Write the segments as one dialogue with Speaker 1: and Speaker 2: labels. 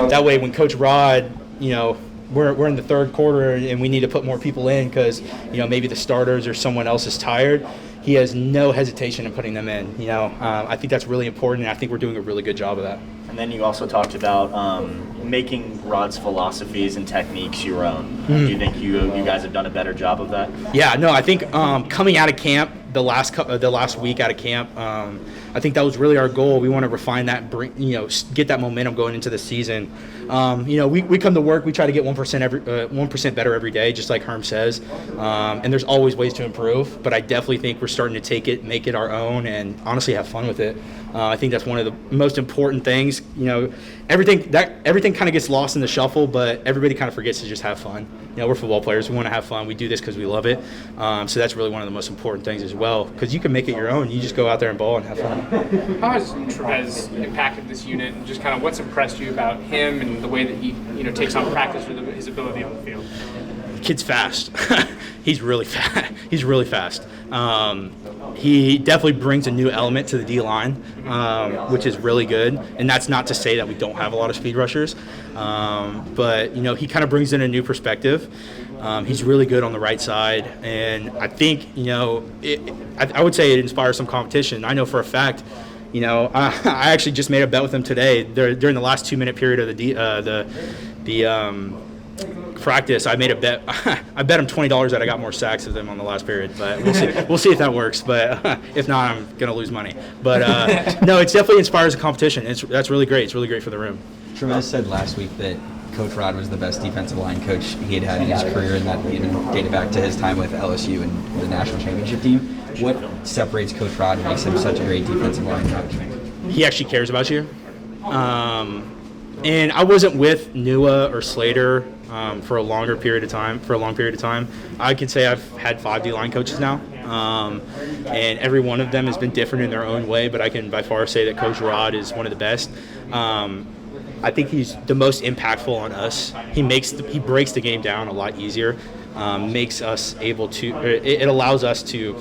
Speaker 1: That way, when Coach Rod, we're in the third quarter and we need to put more people in because, maybe the starters or someone else is tired, he has no hesitation in putting them in. I think that's really important, and I think we're doing a really good job of that.
Speaker 2: And then you also talked about making Rod's philosophies and techniques your own.
Speaker 1: Mm-hmm.
Speaker 2: Do you think you guys have done a better job of that?
Speaker 1: Yeah, no, I think coming out of camp, the last week out of camp, I think that was really our goal. We want to refine that, get that momentum going into the season. We come to work, we try to get 1% better every day, just like Herm says. And there's always ways to improve, but I definitely think we're starting to take it, make it our own, and honestly have fun with it. I think that's one of the most important things. Everything kind of gets lost in the shuffle, but everybody kind of forgets to just have fun. We're football players. We want to have fun. We do this because we love it. So that's really one of the most important things as well, because you can make it your own. You just go out there and ball and have fun.
Speaker 3: How has Travez impacted this unit, and just kind of what's impressed you about him and the way that he takes on practice with his ability on the field?
Speaker 1: The kid's fast. He's really fast. He's really fast. He definitely brings a new element to the D-line, which is really good. And that's not to say that we don't have a lot of speed rushers. But, he kind of brings in a new perspective. He's really good on the right side. And I think, I would say it inspires some competition. I know for a fact, I actually just made a bet with him today. During the last 2-minute period of the practice, I made a bet. I bet him $20 that I got more sacks than him on the last period, but we'll see if that works. But if not, I'm gonna lose money. But no, it definitely inspires a competition. That's really great. It's really great for the room.
Speaker 4: Travez said last week that Coach Rod was the best defensive line coach he had had in his career, and that even dated back to his time with LSU and the national championship team. What separates Coach Rod and makes him such a great defensive line coach?
Speaker 1: He actually cares about you. And I wasn't with Nua or Slater for a long period of time. I could say I've had 5 D-line coaches now, and every one of them has been different in their own way, but I can by far say that Coach Rod is one of the best. I think he's the most impactful on us. He breaks the game down a lot easier, makes us able to. It allows us to,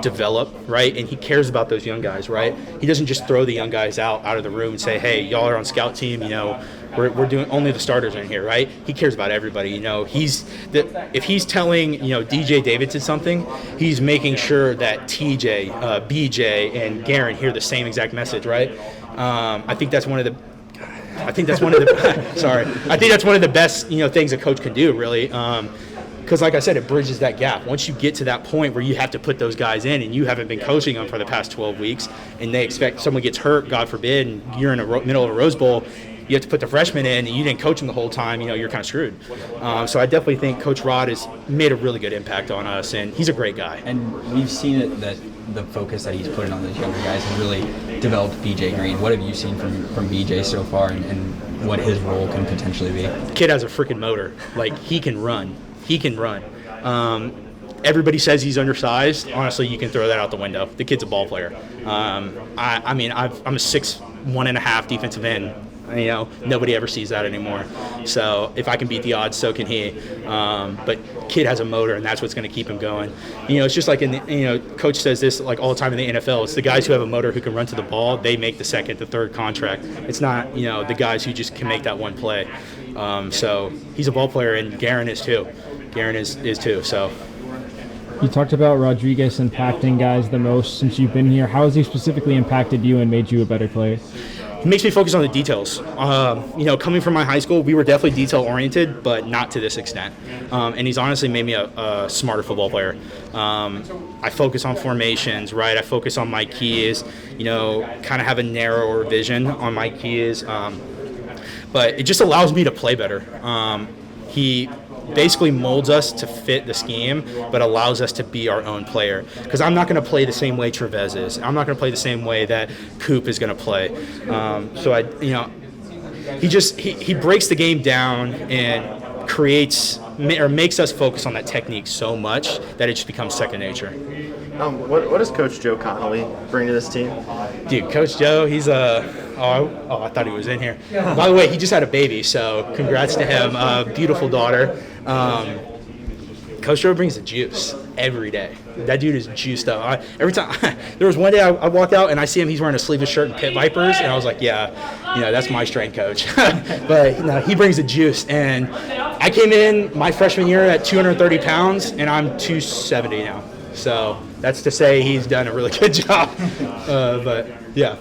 Speaker 1: develop, right? And he cares about those young guys, right? He doesn't just throw the young guys out of the room and say, "Hey, y'all are on scout team. We're doing only the starters are in here," right? He cares about everybody. If he's telling DJ Davidson something, he's making sure that TJ, BJ, and Garen hear the same exact message, right? I think that's one of the best things a coach can do, really. Because like I said, it bridges that gap. Once you get to that point where you have to put those guys in and you haven't been coaching them for the past 12 weeks and they expect someone gets hurt, God forbid, and you're in the middle of a Rose Bowl, you have to put the freshman in and you didn't coach them the whole time, you're kind of screwed. So I definitely think Coach Rod has made a really good impact on us, and he's a great guy.
Speaker 4: And we've seen it that the focus that he's putting on those younger guys has really developed BJ Green. What have you seen from BJ so far, and what his role can potentially be?
Speaker 1: The kid has a freaking motor. Like, he can run. Everybody says he's undersized. Honestly, you can throw that out the window. The kid's a ball player. I'm a 6'1.5" defensive end. Nobody ever sees that anymore. So if I can beat the odds, so can he. But kid has a motor, and that's what's going to keep him going. It's just like Coach says this like all the time in the NFL. It's the guys who have a motor who can run to the ball. They make the second, the third contract. It's not the guys who just can make that one play. So he's a ball player, and Garen is too. So.
Speaker 5: You talked about Rodriguez impacting guys the most since you've been here. How has he specifically impacted you and made you a better player?
Speaker 1: He makes me focus on the details. Coming from my high school, we were definitely detail-oriented, but not to this extent. And he's honestly made me a smarter football player. I focus on formations, right? I focus on my keys, kind of have a narrower vision on my keys. But it just allows me to play better. He basically molds us to fit the scheme, but allows us to be our own player. Because I'm not going to play the same way Travez is. I'm not going to play the same way that Coop is going to play. He breaks the game down and makes us focus on that technique so much that it just becomes second nature.
Speaker 6: What does Coach Joe Connolly bring to this team?
Speaker 1: Dude, Coach Joe, he's I thought he was in here. By the way, he just had a baby, so congrats to him. Beautiful daughter. Coach Joe brings the juice every day. that dude is juiced up. Every time there was one day I walked out and I see him, he's wearing a sleeveless shirt and Pit Vipers, and I was like, yeah, that's my strength coach. But he brings the juice. And I came in my freshman year at 230 pounds, and I'm 270 now. So that's to say he's done a really good job. But yeah.